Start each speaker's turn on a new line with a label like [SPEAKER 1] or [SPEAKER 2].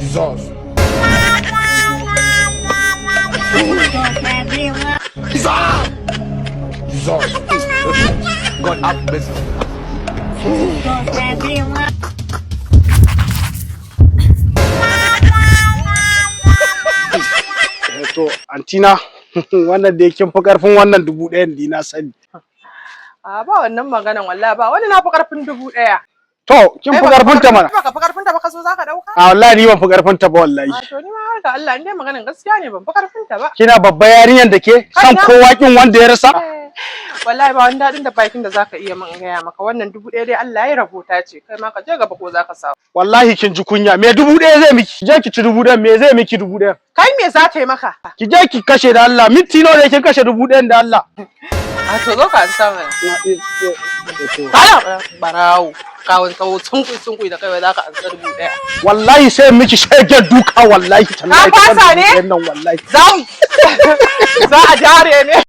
[SPEAKER 1] Jesus. Jesus. God have mercy. To antina wannan da kin fi karfin wannan 1000 di na sani.
[SPEAKER 2] A ba wannan maganan wallahi ba wani na fi karfin 1000.
[SPEAKER 1] To kin fi karfin ta mana.
[SPEAKER 2] Ba ka fi karfin ta ba ka so zaka dauka?
[SPEAKER 1] A wallahi ni ban fi karfin ta ba wallahi.
[SPEAKER 2] A to ni ma har ga Allah in dai maganan gaskiya ne ban fi karfin ta ba.
[SPEAKER 1] Kina babba yarinyar da ke san kowa kin wanda ya rasa?
[SPEAKER 2] Wallahi ba wani dadin da bakin da zaka iya min gaya maka wannan 1000 dai Allah ya rabota ce kai ma ka je gaba ko zaka samu.
[SPEAKER 1] Wallahi kin ji kunya me 1000 zai miki? Je ki ci 1000 me zai miki 1000?
[SPEAKER 2] Kai me za ta yi maka?
[SPEAKER 1] Ki je ki kashe da Allah minti nawa ne kin kashe 1000 da Allah?
[SPEAKER 2] A to zo ka an samu. Kala barawo kawun kawo tsunkui da kai za ka ansa 1000.
[SPEAKER 1] Wallahi sai miki shegen duka wallahi tallahi.
[SPEAKER 2] Ka fasa ne?
[SPEAKER 1] Wallahi.
[SPEAKER 2] Za a jare ne.